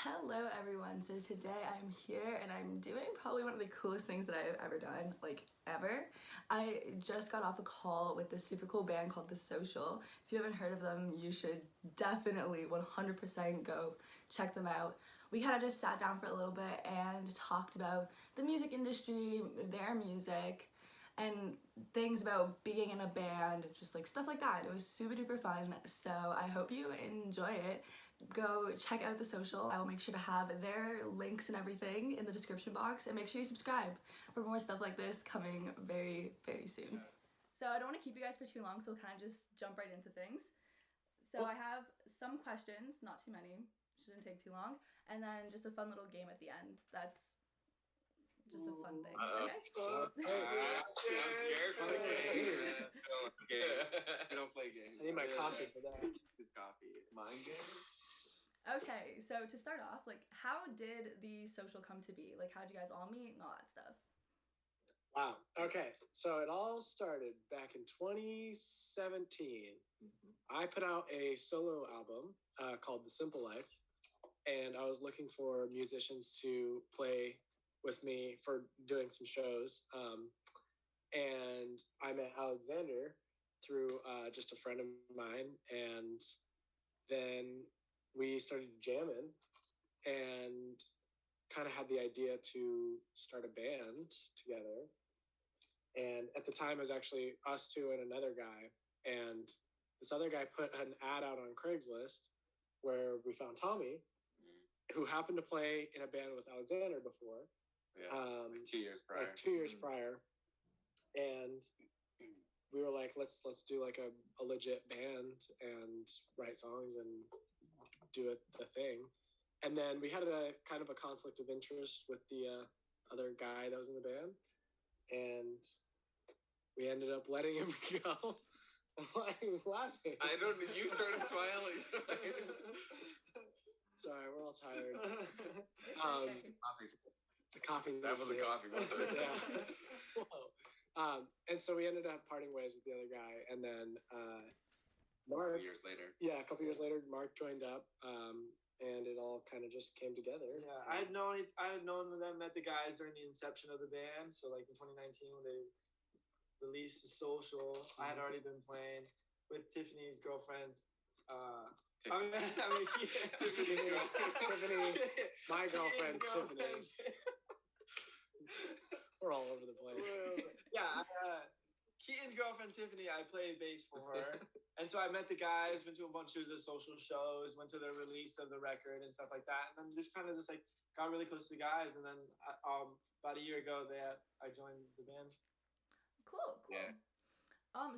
Hello everyone, so today I'm here and I'm doing probably one of the coolest things that I've ever done, like ever. I just got off a call with this super cool band called The Social. If you haven't heard of them, you should definitely 100% go check them out. We kind of just sat down for a little bit and talked about the music industry, their music, and things about being in a band, just like stuff like that. It was super duper fun, so I hope you enjoy it. Go check out The Social. I will make sure to have their links and everything in the description box, and make sure you subscribe for more stuff like this coming very, very soon. So I don't want to keep you guys for too long, so we'll kind of just jump right into things. So I have some questions, not too many, shouldn't take too long, and then just a fun little game at the end. That's just a fun thing. Okay? I'm scared for the game. We don't play games. I need my coffee for that. His coffee. Mind games? Okay, so to start off, like, how did The Social come to be? Like, how'd you guys all meet and all that stuff? Wow. Okay. So it all started back in 2017. I put out a solo album called The Simple Life, and I was looking for musicians to play with me for doing some shows. And I met Alexander through just a friend of mine, and then we started jamming and kind of had the idea to start a band together. And at the time, it was actually us two and another guy. And this other guy put an ad out on Craigslist where we found Tommy, who happened to play in a band with Alexander before. Yeah, like 2 years prior. Like 2 years prior. And we were like, let's do like a legit band and write songs and do the thing. And then we had a kind of a conflict of interest with the other guy that was in the band, and we ended up letting him go. Why are you laughing? I don't. You started smiling. Sorry, we're all tired. Coffee's The coffee. That was a coffee. Yeah. Whoa. And so we ended up parting ways with the other guy, and then Mark. A couple years later. Yeah, a couple years later, Mark joined up, and it all kind of just came together. Yeah, I had known them, met the guys during the inception of the band. So like in 2019 when they released The Social, I had already been playing with Tiffany's girlfriend. Tiffany, my girlfriend, Tiffany. We're all over the place. Yeah, Keaton's girlfriend, Tiffany, I played bass for her. And so I met the guys, went to a bunch of The Social shows, went to the release of the record and stuff like that. And then just kind of got really close to the guys. And then about a year ago, I joined the band. Cool. Yeah.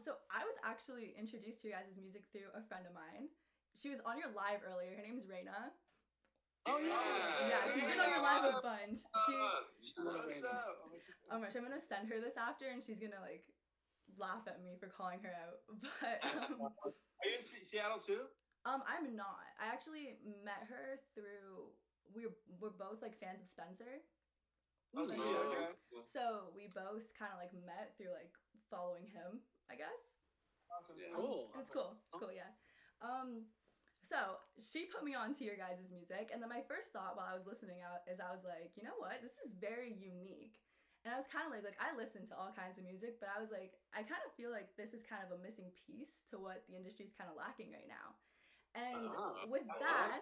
So I was actually introduced to your guys' music through a friend of mine. She was on your live earlier. Her name's Raina. Oh yeah. Yeah, she's been on your live a bunch. What's up? Oh my gosh, I'm gonna send her this after, and she's gonna like laugh at me for calling her out. But Are you in Seattle too? I'm not. I actually met her through we're both like fans of Spencer. Okay. So we both kind of like met through like following him, I guess. Awesome. Yeah. Cool. It's cool. It's cool, yeah. So she put me on to your guys' music, and then my first thought while I was listening is I was like, you know what? This is very unique. And I was kind of like I listen to all kinds of music, but I was like, I kind of feel like this is kind of a missing piece to what the industry is kind of lacking right now. And with that,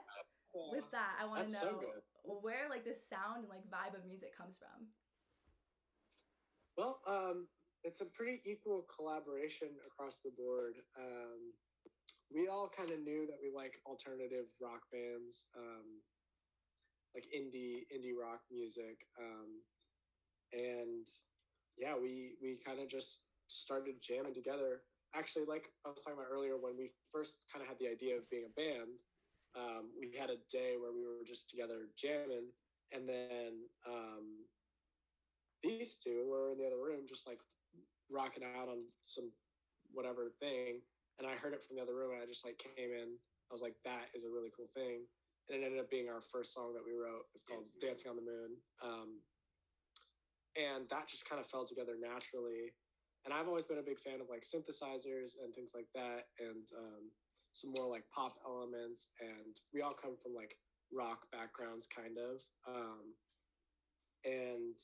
I want to know where like this sound and like vibe of music comes from. Well, it's a pretty equal collaboration across the board. We all kind of knew that we like alternative rock bands, like indie rock music. And yeah, we kind of just started jamming together. Actually, like I was talking about earlier, when we first kind of had the idea of being a band, we had a day where we were just together jamming, and then these two were in the other room just like rocking out on some whatever thing, and I heard it from the other room, and I just like came in. I was like, that is a really cool thing, and it ended up being our first song that we wrote. It's called Dancing on the Moon. And that just kind of fell together naturally. And I've always been a big fan of like synthesizers and things like that, and some more like pop elements. And we all come from like rock backgrounds, kind of. And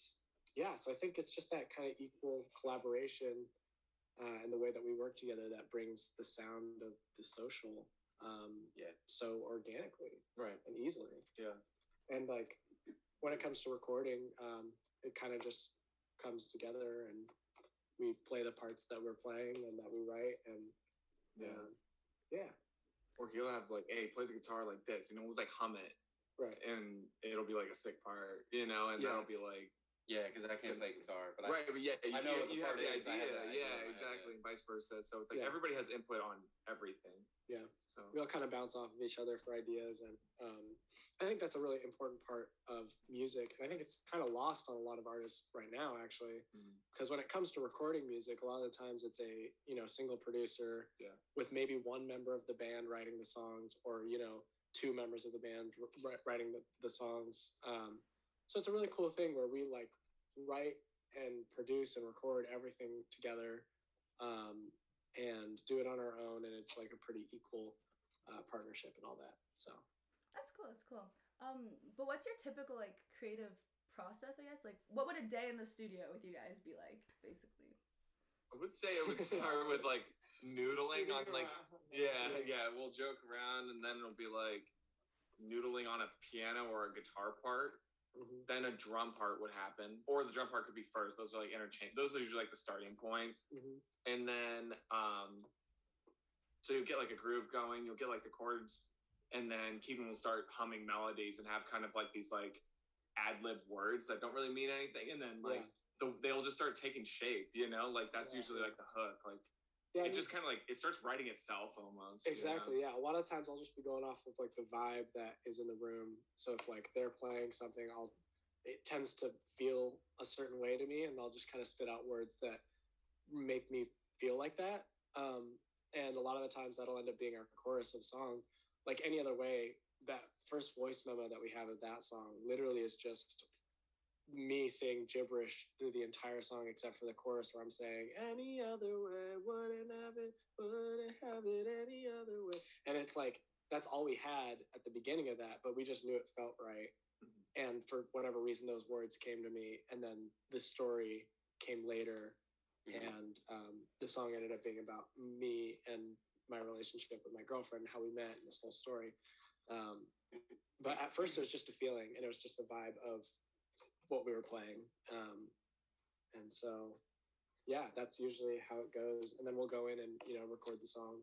yeah, so I think it's just that kind of equal collaboration and the way that we work together that brings the sound of The Social so organically and easily. And like when it comes to recording, it kind of just comes together, and we play the parts that we're playing and that we write, and yeah. Or he'll have like, hey, play the guitar like this, and we'll like hum it, Right. and it'll be like a sick part, you know, and that'll be like. Yeah, because I can't play guitar, but Right, but yeah, I know what the you have part the is, I idea. have the idea in my Exactly, head. and vice versa. So it's like everybody has input on everything. Yeah. So We all kind of bounce off of each other for ideas, and I think that's a really important part of music. And I think it's kind of lost on a lot of artists right now, actually, because when it comes to recording music, a lot of the times it's a single producer with maybe one member of the band writing the songs, or two members of the band writing the songs. So it's a really cool thing where we like write and produce and record everything together, and do it on our own, and it's like a pretty equal partnership and all that. So That's cool. That's cool. But what's your typical like creative process? I guess like what would a day in the studio with you guys be like, basically? I would say it would start with like noodling on like we'll joke around, and then it'll be like noodling on a piano or a guitar part. Then a drum part would happen, or the drum part could be first. Those are like interchange. Those are usually like the starting points. And then so you'll get like a groove going, you'll get like the chords, and then Keaton will start humming melodies and have kind of like these like ad-lib words that don't really mean anything, and then like they'll just start taking shape, like that's usually like the hook. Like it just kind of like it starts writing itself almost. Exactly. Yeah, a lot of times I'll just be going off of like the vibe that is in the room. So if like they're playing something, it tends to feel a certain way to me, and I'll just kind of spit out words that make me feel like that. And a lot of the times that'll end up being our chorus of song. Like any other way, that first voice memo that we have of that song literally is just me saying gibberish through the entire song, except for the chorus where I'm saying any other way wouldn't have it any other way, and it's like that's all we had at the beginning of that, but we just knew it felt right. And for whatever reason those words came to me, and then the story came later. And the song ended up being about me and my relationship with my girlfriend and how we met and this whole story. But at first it was just a feeling, and it was just the vibe of what we were playing. And so, yeah, that's usually how it goes. And then we'll go in and, record the song,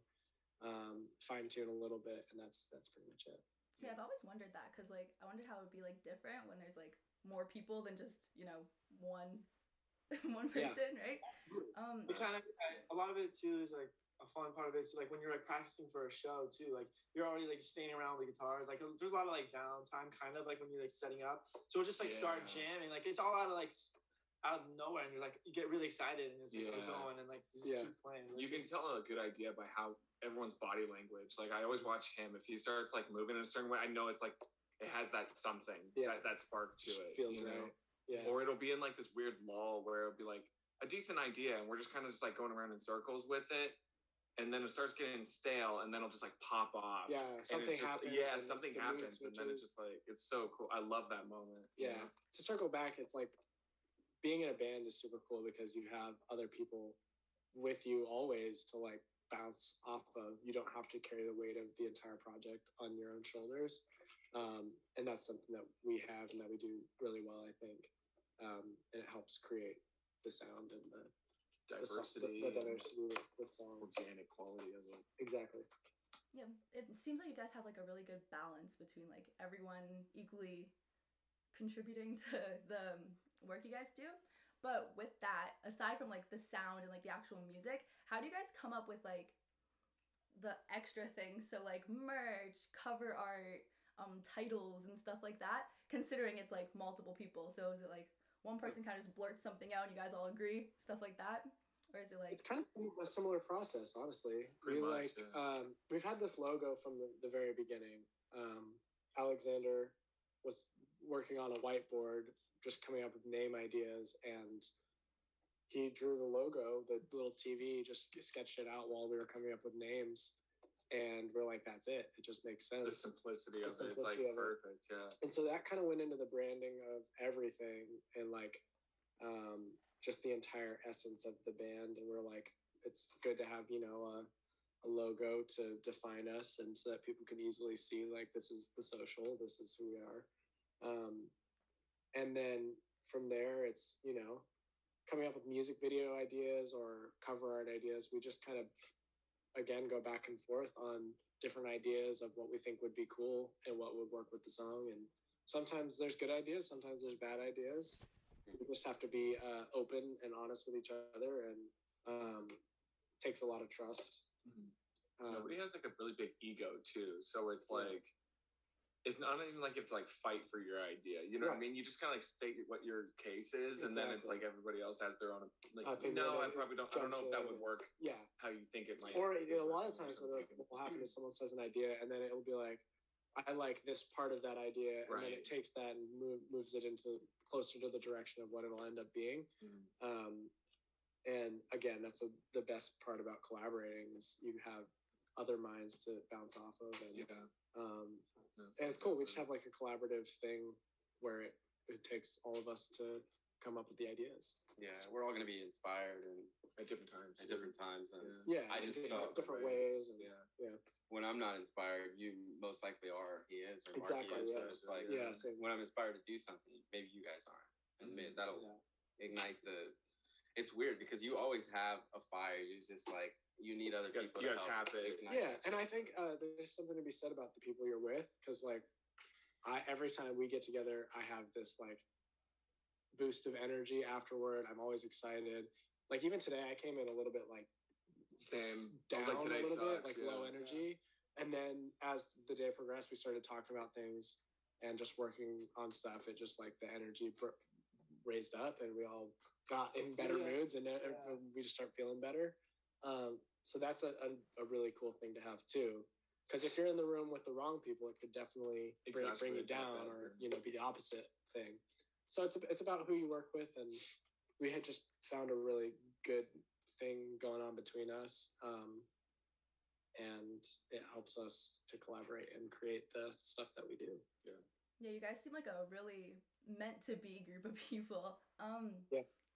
fine tune a little bit. And that's pretty much it. Yeah, I've always wondered that, because like I wondered how it would be like different when there's like more people than just one person, right? It kind of a lot of it too is like a fun part of it. So like when you're like practicing for a show too, like you're already like standing around with the guitars. Like there's a lot of like downtime, kind of like when you're like setting up. So we'll just like start jamming. Like it's all out of nowhere, and you're like you get really excited, and it's like going and like just keep playing. You can tell a good idea by how everyone's body language. Like I always watch him. If he starts like moving in a certain way, I know it's like it has that something that spark to it. Feels right. Yeah. Or it'll be in like this weird lull where it'll be like a decent idea, and we're just kind of just like going around in circles with it, and then it starts getting stale, and then it'll just like pop off. Yeah, something happens. Yeah, something happens, and then it's just like it's so cool. I love that moment. Yeah. To circle back, it's like being in a band is super cool because you have other people with you always to like bounce off of. You don't have to carry the weight of the entire project on your own shoulders. And that's something that we have and that we do really well, I think. And it helps create the sound and the diversity, the diversity of the song, organic quality of it. Exactly. Yeah, it seems like you guys have like a really good balance between like everyone equally contributing to the work you guys do. But with that, aside from like the sound and like the actual music, how do you guys come up with like the extra things? So like merch, cover art, titles and stuff like that, considering it's like multiple people. So is it like one person kind of just blurts something out and you guys all agree, stuff like that? Or is it like... It's kind of a similar process, honestly. Pretty much, we've had this logo from the very beginning. Alexander was working on a whiteboard, just coming up with name ideas, and he drew the logo, the little TV, just sketched it out while we were coming up with names. and we're like, that's it. It just makes The sense. simplicity The of it. It's like simplicity of it. perfect. Yeah. And so that kind of went into the branding of everything and like just the entire essence of the band. And we're like, it's good to have, you know, a logo to define us, and so that people can easily see like this is the social, this is who we are. And then from there, it's, you know, coming up with music video ideas or cover art ideas. We just kind of again go back and forth on different ideas of what we think would be cool and what would work with the song. And sometimes there's good ideas, sometimes there's bad ideas. We just have to be open and honest with each other, and takes a lot of trust. Nobody has like a really big ego too, so it's like it's not even like you have to like fight for your idea. You know what I mean? You just kind of like state what your case is, and then it's like everybody else has their own. Like, no, I probably don't. I don't know if that would work. Yeah, how you think it might. Or a lot of times, what will happen is someone says an idea, and then it will be like, I like this part of that idea, and then it takes that and moves it into closer to the direction of what it'll end up being. And again, that's the best part about collaborating is you have other minds to bounce off of, and and it's cool. We just have like a collaborative thing where it takes all of us to come up with the ideas. Yeah, we're all going to be inspired and at different times. At different times. And I just felt different ways. And, when I'm not inspired, you most likely are. He is, or exactly. Mark is. Yeah. So it's like when I'm inspired to do something, maybe you guys aren't, and that'll ignite the. It's weird because you always have a fire. You just like you need other people. You gotta tap it. And I think there's something to be said about the people you're with, because like every time we get together, I have this like boost of energy afterward. I'm always excited. Like even today, I came in a little bit like down like, today a little sucks, bit, like low energy. And then as the day progressed, we started talking about things and just working on stuff. It just like the energy raised up, and we all got in better moods, and we just start feeling better. So that's a really cool thing to have too, because if you're in the room with the wrong people, it could definitely bring you down, or you know, be the opposite thing. So it's about who you work with, and we had just found a really good thing going on between us, and it helps us to collaborate and create the stuff that we do. Yeah, you guys seem like a really meant to be group of people.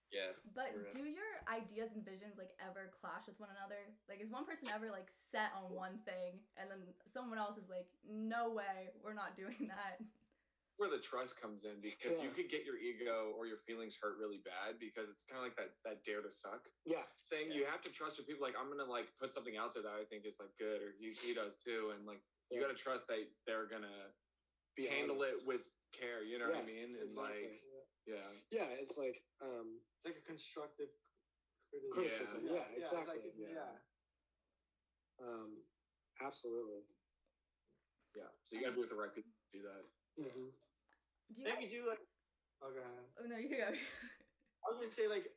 Yeah. But do your ideas and visions like ever clash with one another? Like, is one person ever like set on one thing, and then someone else is like, no way, we're not doing that? Where the trust comes in, because you could get your ego or your feelings hurt really bad, because it's kind of like that dare to suck thing. You have to trust your people. Like, I'm gonna like put something out there that I think is like good, or he does too, and like you gotta trust that they're gonna handle it with care. You know what I mean? And like. It's like it's like a constructive criticism. Exactly. Absolutely. Yeah. So you gotta be with the right people to do that. Mm-hmm. Do you guys... do like? Oh, go ahead. Oh no, you can go. I was gonna say like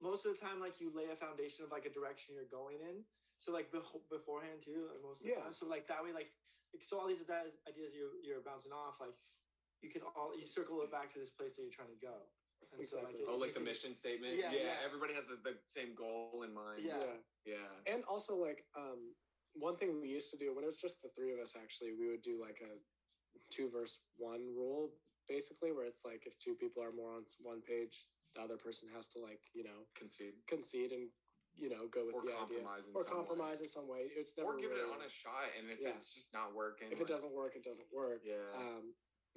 most of the time, like you lay a foundation of like a direction you're going in. So like beforehand too, like most of the time. So like that way, like so all these ideas you're bouncing off, like you circle it back to this place that you're trying to go. And exactly. so like the mission statement. Everybody has the same goal in mind. And also like one thing we used to do when it was just the three of us, actually, we would do like a 2-verse 1 rule, basically, where it's like if two people are more on one page, the other person has to like, you know, concede and, you know, go with the idea or compromise in some way. It's never give it really, an honest shot, and if it's just not working, if it doesn't work, it doesn't work.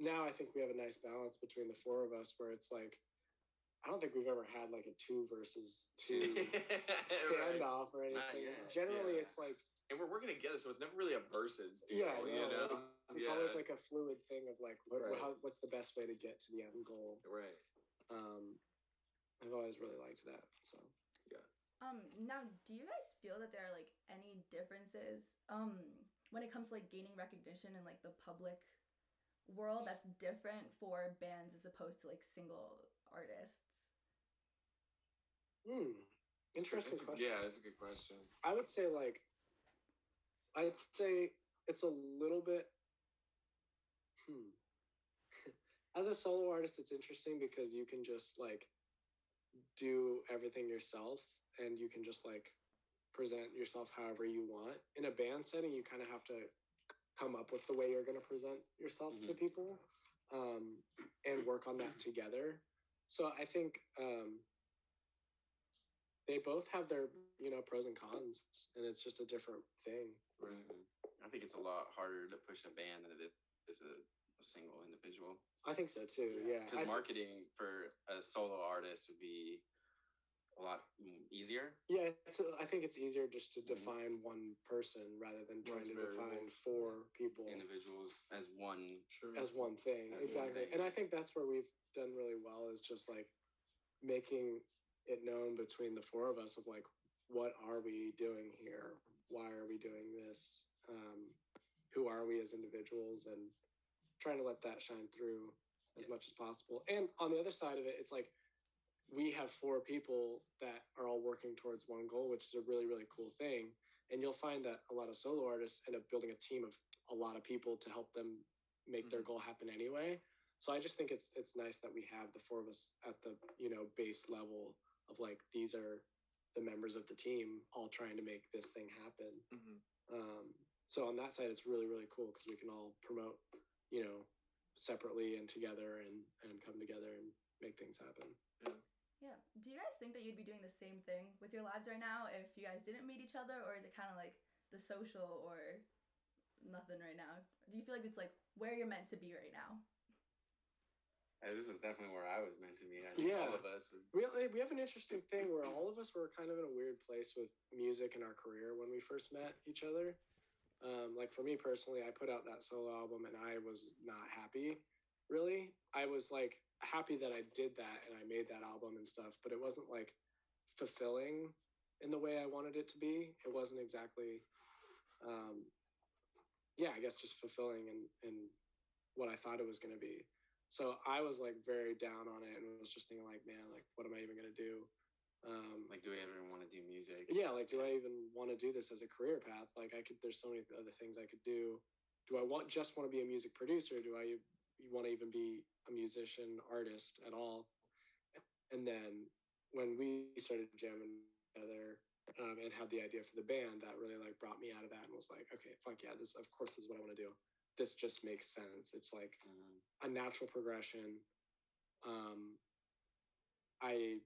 Now I think we have a nice balance between the 4 of us, where it's like, I don't think we've ever had like a 2 versus 2 standoff or anything. Generally, it's like, and we're working together, so it's never really a versus deal. You know, it's always like a fluid thing of like, what's the best way to get to the end goal? Right. I've always really liked that. So now, do you guys feel that there are like any differences when it comes to like gaining recognition in like the public world that's different for bands as opposed to like single artists? Interesting question. Yeah, that's a good question. I'd say it's a little bit as a solo artist, it's interesting because you can just like do everything yourself, and you can just like present yourself however you want. In a band setting, you kind of have to come up with the way you're going to present yourself to people, and work on that together. So I think they both have their pros and cons, and it's just a different thing. Right. I think it's a lot harder to push a band than it is a single individual. I think so too. Yeah, Because marketing for a solo artist would be a lot easier. Yeah, I think it's easier just to define one person rather than trying to define four people, individuals, as one thing. Exactly. And I think that's where we've done really well, is just like making it known between the four of us of like, what are we doing here? Why are we doing this? Who are we as individuals? And trying to let that shine through as much as possible. And on the other side of it, it's like, we have four people that are all working towards one goal, which is a really, really cool thing. And you'll find that a lot of solo artists end up building a team of a lot of people to help them make their goal happen anyway. So I just think it's nice that we have the four of us at the base level of like, these are the members of the team all trying to make this thing happen. So on that side, it's really, really cool because we can all promote separately and together and come together and make things happen. Yeah. Do you guys think that you'd be doing the same thing with your lives right now if you guys didn't meet each other, or is it kind of like the social or nothing right now? Do you feel like it's like where you're meant to be right now? This is definitely where I was meant to be. I think all of us would. We have an interesting thing where all of us were kind of in a weird place with music in our career when we first met each other. Like for me personally, I put out that solo album and I was not happy, really. I was like happy that I did that and I made that album and stuff, but it wasn't like fulfilling in the way I wanted it to be. It wasn't exactly, I guess just fulfilling in what I thought it was going to be. So I was like very down on it and was just thinking like, man, like what am I even going to do? Like, do I ever want to do music? Yeah, like, do I even want to do this as a career path? Like, there's so many other things I could do. Do I just want to be a music producer? Do I want to even be a musician, artist at all? And then when we started jamming together and had the idea for the band, that really like brought me out of that and was like, okay, fuck yeah, this is what I want to do. This just makes sense. It's like a natural progression. I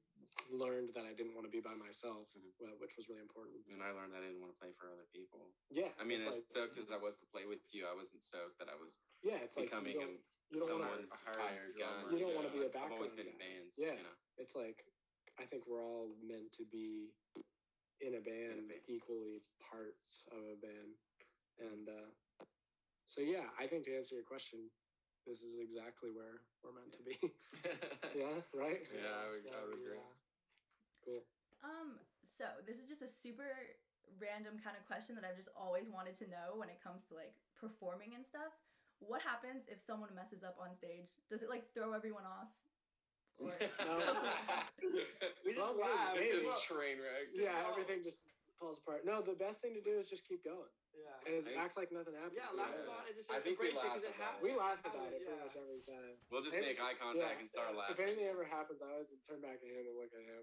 learned that I didn't want to be by myself, which was really important. And I learned I didn't want to play for other people. Yeah. I mean, as stoked as I was to play with you, I wasn't stoked that I was it's becoming like someone's hired gun. You don't want to be a background. I've always been in bands. Yeah. It's like, I think we're all meant to be in a band, equally parts of a band. And so, yeah, I think to answer your question, this is exactly where we're meant to be. Yeah, right? Yeah, I would agree. Cool. So this is just a super random kind of question that I've just always wanted to know when it comes to like performing and stuff. What happens if someone messes up on stage? Does it like throw everyone off? Or we just laugh. Just train wreck. Yeah, everything just falls apart. No, the best thing to do is just keep going. Yeah. And act like nothing happened. Yeah, laugh about it. Just I think we embrace it laugh because it about happens. We laugh about it pretty much every time. We'll just make eye contact and start laughing. If anything ever happens, I always turn back at him and look at him.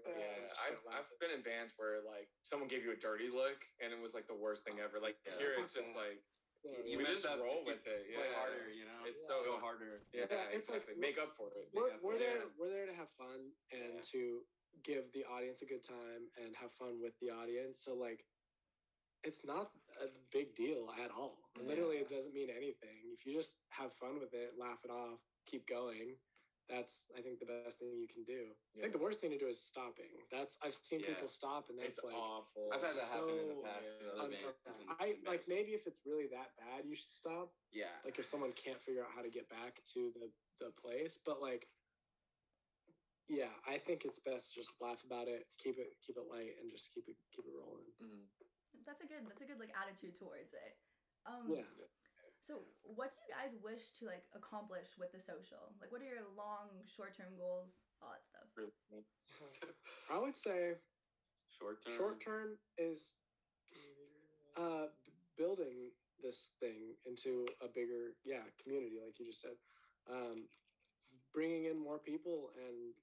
I've been in bands where like someone gave you a dirty look and it was like the worst thing ever. Like here it's just like You we just mess up, roll just with it. play harder, you know. It's so go harder. Yeah, it's exactly. like Make up for it. We're there to have fun and to give the audience a good time and have fun with the audience. So like, it's not a big deal at all. Literally, it doesn't mean anything. If you just have fun with it, laugh it off, keep going. That's, I think, the best thing you can do. I think the worst thing to do is stopping. I've seen people stop, and that's it's like awful. I've had that happen in the so past. like maybe if it's really that bad, you should stop. Yeah. Like if someone can't figure out how to get back to the place, but like, yeah, I think it's best to just laugh about it, keep it light, and just keep it rolling. That's a good like attitude towards it. Yeah. So what do you guys wish to like accomplish with the social? Like what are your long, short-term goals, all that stuff? I would say Short term is building this thing into a bigger community, like you just said. Bringing in more people and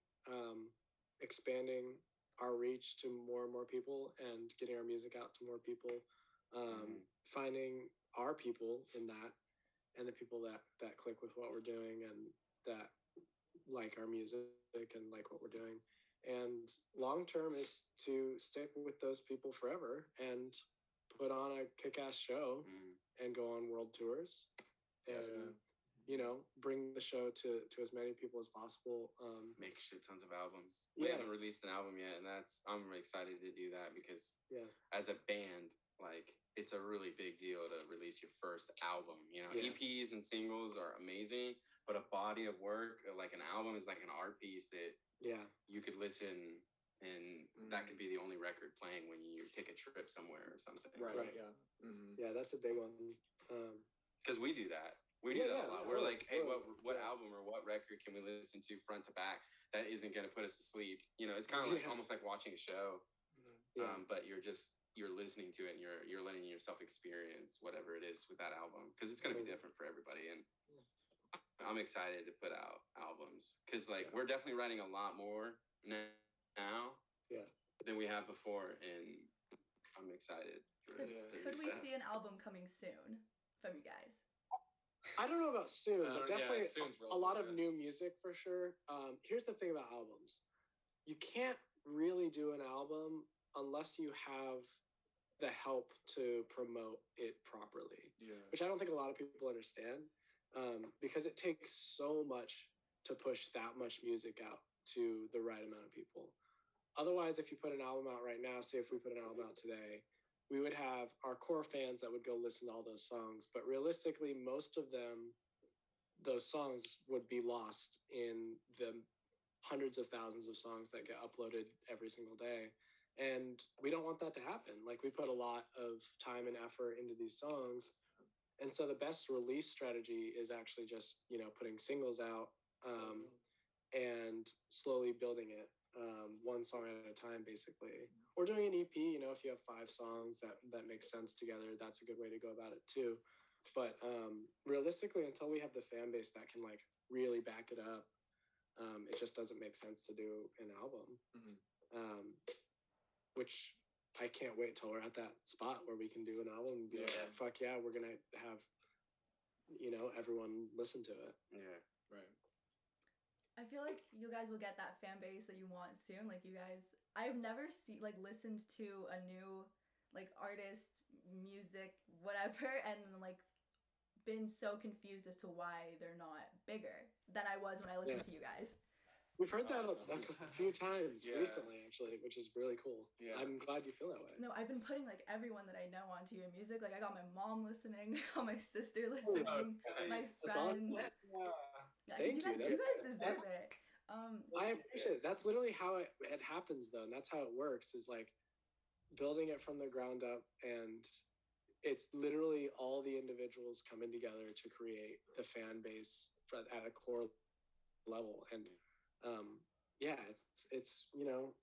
expanding our reach to more and more people and getting our music out to more people, finding our people in that, and the people that click with what we're doing and that like our music and like what we're doing. And long term is to stick with those people forever and put on a kick-ass show and go on world tours and you know, bring the show to as many people as possible. Make shit tons of albums. We haven't released an album yet, and I'm really excited to do that because as a band, like, it's a really big deal to release your first album. You know, EPs and singles are amazing, but a body of work, like an album, is like an art piece that you could listen, and that could be the only record playing when you take a trip somewhere or something. Right. Yeah, that's a big one. Because we do that. We do that a lot. We're like, hey, what album or what record can we listen to front to back that isn't going to put us to sleep? You know, it's kind of like almost like watching a show, but you're listening to it and you're letting yourself experience whatever it is with that album, because it's going to be different for everybody. And I'm excited to put out albums because like we're definitely writing a lot more now than we have before, and I'm excited. So could we see an album coming soon from you guys? I don't know about soon, but definitely a lot of good. new music for sure. Here's the thing about albums. You can't really do an album unless you have the help to promote it properly, which I don't think a lot of people understand, because it takes so much to push that much music out to the right amount of people. Otherwise, if you put an album out right now, say if we put an album out today, we would have our core fans that would go listen to all those songs. But realistically, most of them, those songs would be lost in the hundreds of thousands of songs that get uploaded every single day. And we don't want that to happen. Like, we put a lot of time and effort into these songs. And so the best release strategy is actually just, you know, putting singles out and slowly building it. One song at a time, basically. Or doing an EP, you know, if you have 5 songs that makes sense together, that's a good way to go about it too. But realistically, until we have the fan base that can like really back it up, it just doesn't make sense to do an album. Which I can't wait till we're at that spot where we can do an album and be like, fuck yeah, we're gonna have, you know, everyone listen to it. Yeah, right. I feel like you guys will get that fan base that you want soon. Like, you guys, I've never listened to a new like artist, music, whatever, and like been so confused as to why they're not bigger than I was when I listened to you guys. We've heard that a few times recently, actually, which is really cool. Yeah. I'm glad you feel that way. No, I've been putting like everyone that I know onto your music. Like, I got my mom listening, I got my sister listening, my friends. Thank you. You guys deserve it. I appreciate it. That's literally how it happens, though, and that's how it works. Is like building it from the ground up, and it's literally all the individuals coming together to create the fan base at a core level. And it's you know,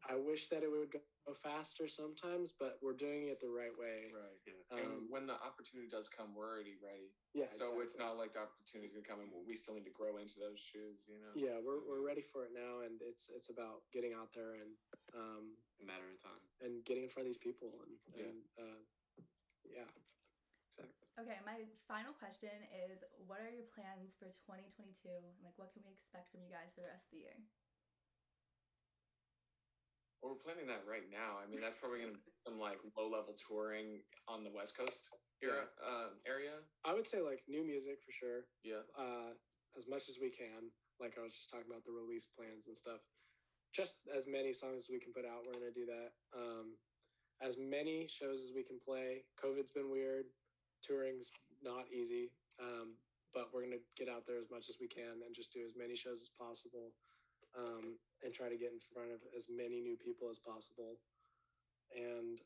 I wish that it would go faster sometimes, but we're doing it the right way. Right. And when the opportunity does come, we're already ready. Yeah. So it's not like the opportunity's gonna come and we still need to grow into those shoes, you know? Yeah, we're ready for it now, and it's about getting out there and a matter of time and getting in front of these people and exactly. Okay, my final question is, what are your plans for 2022? Like, what can we expect from you guys for the rest of the year? Well, we're planning that right now. I mean, that's probably going to be some like low-level touring on the West Coast area. I would say like new music for sure. Yeah. As much as we can. Like I was just talking about the release plans and stuff. Just as many songs as we can put out, we're going to do that. As many shows as we can play. COVID's been weird. Touring's not easy. But we're going to get out there as much as we can and just do as many shows as possible. And try to get in front of as many new people as possible. And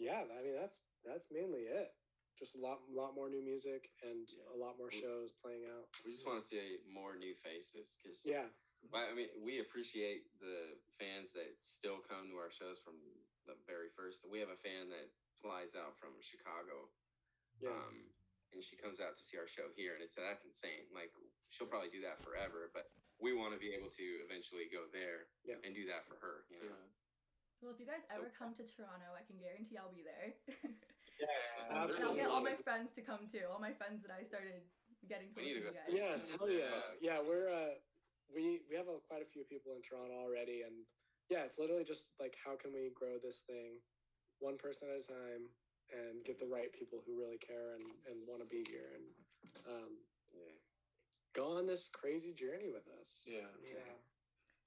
I mean that's mainly it. Just a lot more new music and a lot more shows playing out. We just want to see more new faces, because I mean, we appreciate the fans that still come to our shows from the very first. We have a fan that flies out from Chicago, and she comes out to see our show here, and that's insane. Like, she'll probably do that forever, but we want to be able to eventually go there and do that for her. You know. Well, if you guys ever come to Toronto, I can guarantee I'll be there. Yes, And I'll absolutely. get all my friends to come too. All my friends that I started getting to listen to you guys. Yes, hell yeah. Yeah, we're we have quite a few people in Toronto already, and yeah, it's literally just like, how can we grow this thing one person at a time and get the right people who really care and want to be here and go on this crazy journey with us. Yeah.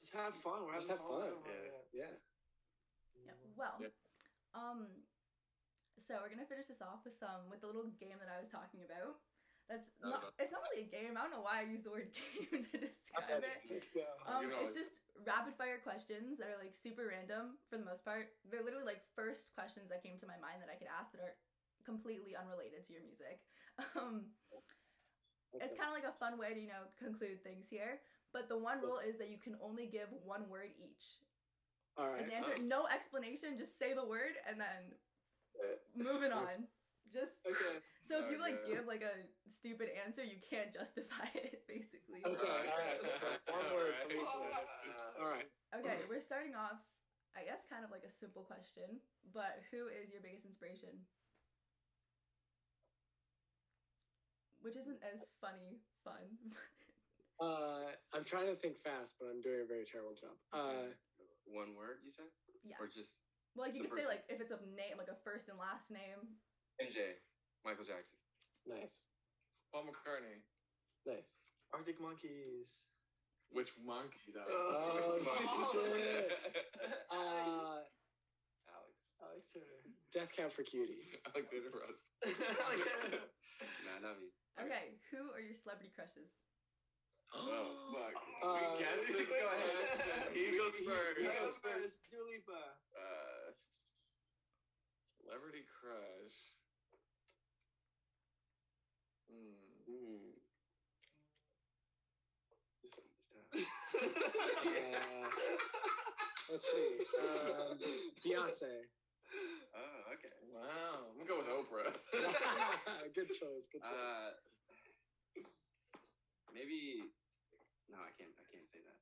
Just have fun. We're having fun. Yeah. Well, so we're gonna finish this off with the little game that I was talking about. It's not really a game. I don't know why I use the word game to describe it. It's just rapid fire questions that are like super random for the most part. They're literally like first questions that came to my mind that I could ask that are completely unrelated to your music. It's kind of like a fun way to, conclude things here. But the one rule is that you can only give one word each. All right. As an answer, no explanation, just say the word and then moving on. Just so if you give like a stupid answer, you can't justify it basically. Okay. All right. One word. All right. Okay, we're starting off, I guess, kind of like a simple question, but who is your biggest inspiration? Which isn't as fun. I'm trying to think fast, but I'm doing a very terrible job. One word, you said? Yeah. Or just well, like you could say like if it's a name, like a first and last name. MJ, Michael Jackson. Nice. Paul McCartney. Nice. Arctic Monkeys. Which monkeys? Oh, shit. Alex Turner. Death Cab for Cutie. Alexander Rose. Nah, not me. Okay, who are your celebrity crushes? Oh, fuck. We guess this. Go ahead. He goes first. Dua Lipa. Celebrity crush. This one's tough. Let's see. Beyonce. Oh, okay. Wow. I'm gonna go with Oprah. Good choice. Maybe. No, I can't say that.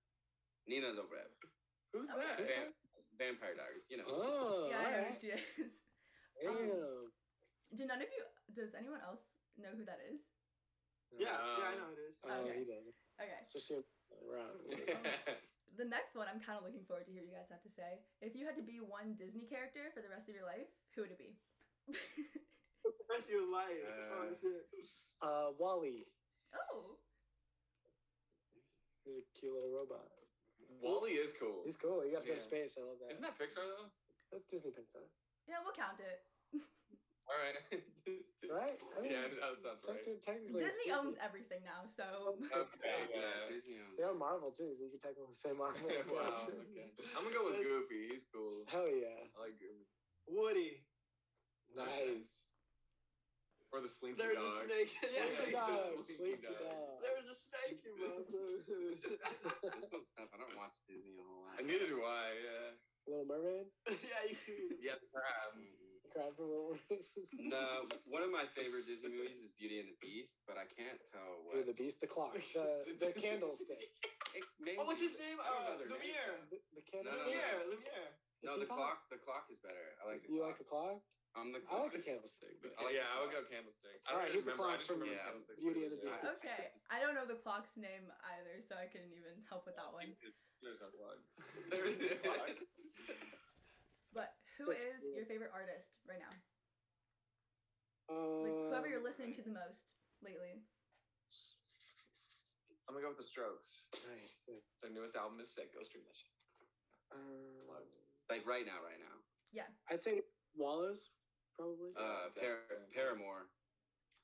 Nina Dobrev. Who's that? Vampire Diaries. You know. Oh. Yeah, I know who she is. Damn. Does anyone else know who that is? Yeah, I know it is. Oh, Okay. he doesn't. Okay. Especially around. The next one I'm kind of looking forward to hear you guys have to say. If you had to be one Disney character for the rest of your life, who would it be? The rest of your life. That's it. Wall-E. Oh. He's a cute little robot. Wall-E is cool. He's cool. He got to go to space. I love that. Isn't that Pixar though? That's Disney Pixar. Yeah, we'll count it. All right. Right? I mean, Yeah, that sounds right. Technically, Disney owns everything now, so. Okay, yeah. Disney owns. They own Marvel too, so you can technically say Marvel. Wow. Okay. I'm gonna go with Goofy. He's cool. Hell yeah. I like Goofy. Woody. Nice. Or the Slinky There's Dog. a snake. Sleepy dog. Sleepy Sleepy dog. dog. There's a snake in my This one's tough. I don't watch Disney a whole lot. And neither do I. Yeah. Little Mermaid. Yeah, you can. Yeah, the crab. Crab from Little Mermaid. No, one of my favorite Disney movies is Beauty and the Beast, but I can't tell what. The Beast, the clock, the candlestick. Maybe. Oh, what's his name? I don't know their Lumiere. names. The candlestick. Lumiere. No, the teapot? clock. The clock is better. I like the You clock. like the clock? I'm the I clock. like the candlestick. But... Yeah, I would go Candlestick. I All right, don't he's the remember. I clock just from remember Yeah, Candlestick. Beauty and the Yeah. Beast. Okay, I don't know the clock's name either, so I couldn't even help with that one. There's no clock. There's no clock. But who is your favorite artist right now? Like whoever you're listening to the most lately. I'm gonna go with the Strokes. Nice. Their newest album is sick. Go stream that shit. Like right now. Yeah. I'd say Wallows, probably. Paramore.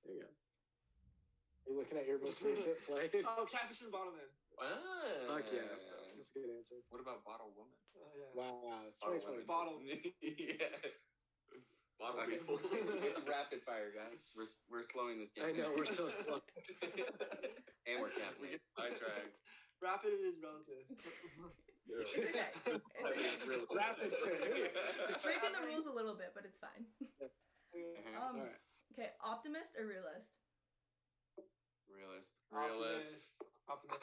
There you go. Are you looking at your most recent play? Oh, Catfish and Bottleman. Fuck yeah. That's a good answer. What about Bottle Woman? Yeah. Wow, it's Bottle 2020. Woman. Bottle. Yeah. Bottle Okay. people. It's rapid fire, guys. We're slowing this game. I know, we're so slow. And we're We capping. get sidetracked. Rapid is relative. It's okay. It's okay. Rapid turn. Breaking the rules a little bit, but it's fine. All right. Okay, Optimist or Realist? Realist. Realist. Optimist.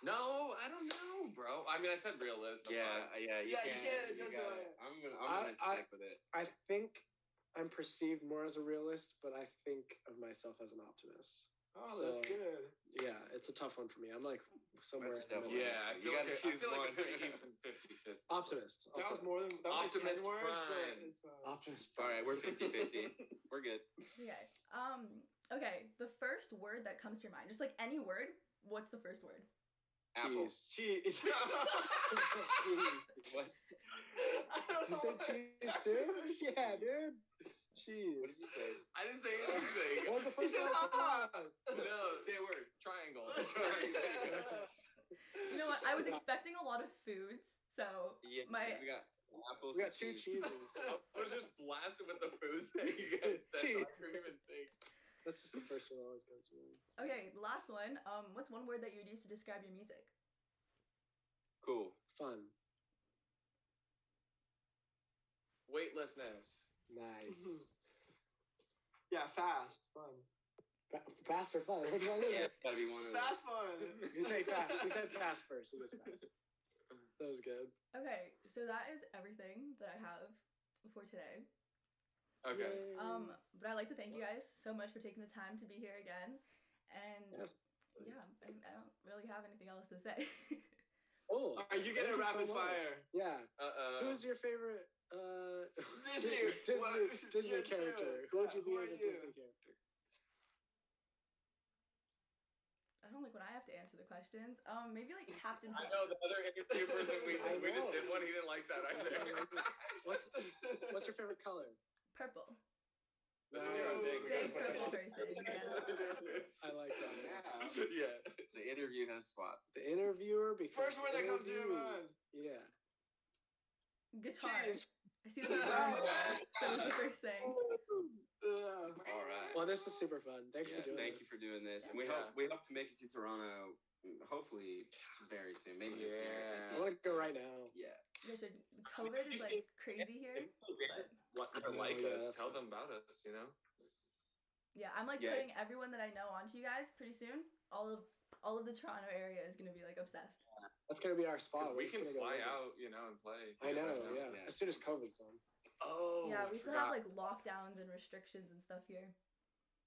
No, I don't know, bro. I mean, I said realist. Yeah. You can't just, got it. I'm gonna stick with it. I think I'm perceived more as a realist, but I think of myself as an optimist. Oh, So, that's good. Yeah, it's a tough one for me. I'm like somewhere. That's a double in the middle. Yeah, I feel You gotta like choose I feel like one. a pretty even 50-50. Optimist. That was more than that was Optimist like 10 words, but Prime. it's, Optimist. All right, we're 50-50. We're good. Okay. Okay. The first word that comes to your mind, just like any word. What's the first word? Apple. Cheese. cheese. What? Did you say cheese too? Yeah, dude. Cheese. What did you say? I didn't say anything. What was the He first said one? No, say a word. Triangle. You know what? I was expecting a lot of foods, so Yeah, my we got apples. We got and 2 cheeses. I was just blasted with the foods that you guys said. Cheese. So I couldn't even think. That's just the first one that always comes to mind. okay. The last one. What's one word that you would use to describe your music? Cool. Fun. Weightlessness. Nice. Yeah, fast, fun. Fast or fun? Which one is Yeah, it? it's gotta be one of those. Fast fun. You say fast. You said fast first. It was fast. That was good. Okay, so that is everything that I have for today. Okay. Yay. But I'd like to thank you guys so much for taking the time to be here again. And Yes. yeah, I don't really have anything else to say. Oh, All right, you get a thank rapid so much. fire. Yeah. Who's your favorite Disney. What? Disney Yeah, character? Sarah. Who would you be Who as are a you? Disney character? I don't like when I have to answer the questions. Maybe like Captain I Hook. know the other interview person we just know. did one. He didn't like that either. What's your favorite color? Purple. That's what you're on Nice. big. Big purple person. Yeah. I like that. Yeah. The interview has swapped. The interviewer becomes First word that comes to your interviewed. mind. Yeah. Guitar. Cheese. I see the guitar. So that was the first thing. All right. Well, this was super fun. Thanks Yeah, for doing thank this. you for doing this, and Yeah. we hope to make it to Toronto, hopefully very soon. Maybe this year. I want to go right now. Yeah. Yeah, should, COVID is like crazy here. But What they're Oh, like yeah, us. that's Tell nice. them about us. You know. yeah, I'm like Yeah. putting everyone that I know onto you guys pretty soon. All of the Toronto area is gonna be like obsessed. That's gonna be our spot. Because we We're just can gonna go fly live it. out, you know, and play. I know. So- Yeah. Yeah. As soon as COVID's done. Oh. yeah, we still have like lockdowns and restrictions and stuff here.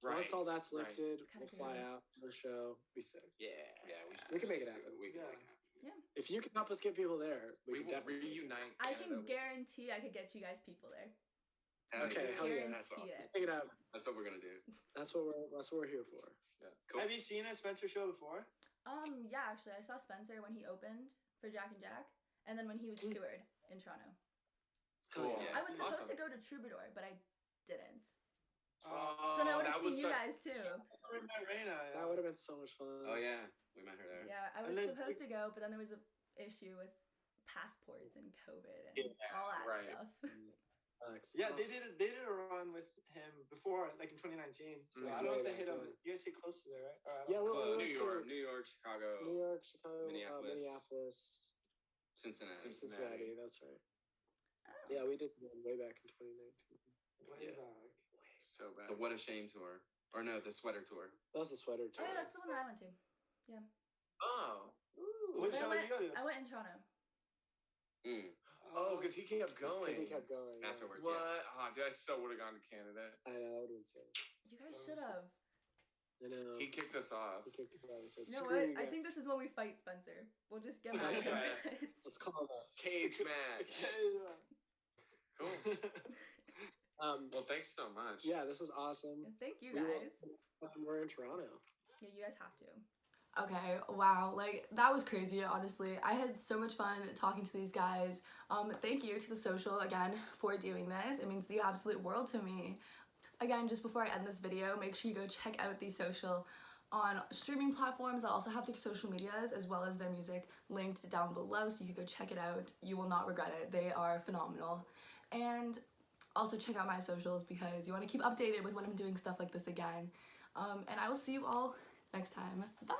Right. Once all that's Right. lifted, It's kinda we'll fly crazy. out to the show. Be sick. Yeah. Yeah. We can make it just do happen. We can Yeah. make it happen. If you can help us get people there, We can will definitely reunite. I Canada. can guarantee I could get you guys people there. Okay, hell yeah. That's awesome. Guarantee it. Take it out. That's what we're gonna do. That's what we're here for. Cool. Have you seen a Spencer show before? Yeah, actually, I saw Spencer when he opened for Jack and Jack, and then when he toured in Toronto. Hell Cool. yeah. I was supposed Awesome. to go to Troubadour, but I didn't. Oh, So now I would that have was seen you such- guys too. We met Raina. That would have been so much fun. Oh yeah, we met her there. Yeah, I And was then- supposed to go, but then there was an issue with passports and COVID and Yeah, all that right. stuff. Alex. Yeah, they did a run with him before, like in 2019. So I don't know if they hit him. You guys hit close to there, right? Or I don't Yeah, know. we New went York, to New York, Chicago, New York, Chicago, Minneapolis. Minneapolis, Cincinnati. Cincinnati. That's right. Oh. Yeah, we did one way back in 2019. Way Yeah. back. So bad. The What a Shame tour, or no, the Sweater tour. That was the sweater Oh tour. yeah, that's the one that I went to. Oh. What But show did you go to? I went in Toronto. Mm. Oh, because he kept going. Because he kept going. yeah. Afterwards, What? yeah. Oh, dude, I so would have gone to Canada. I know, that would have been sick. You guys should have. I know. He kicked us off. He kicked us out. He said, You know "Screw what? you I guys." think this is when we fight Spencer. We'll just get back to Okay. it. Let's call it Cage match. Cool. Well, thanks so much. Yeah, this was awesome. Thank you We will- guys. We're in Toronto. Yeah, you guys have to. Okay, wow, like that was crazy, honestly. I had so much fun talking to these guys. Thank you to The Social again for doing this. It means the absolute world to me. Again, just before I end this video, make sure you go check out The Social on streaming platforms. I also have their social medias as well as their music linked down below, so you can go check it out. You will not regret it. They are phenomenal. And also check out my socials because you want to keep updated with when I'm doing stuff like this again. And I will see you all next time. Bye!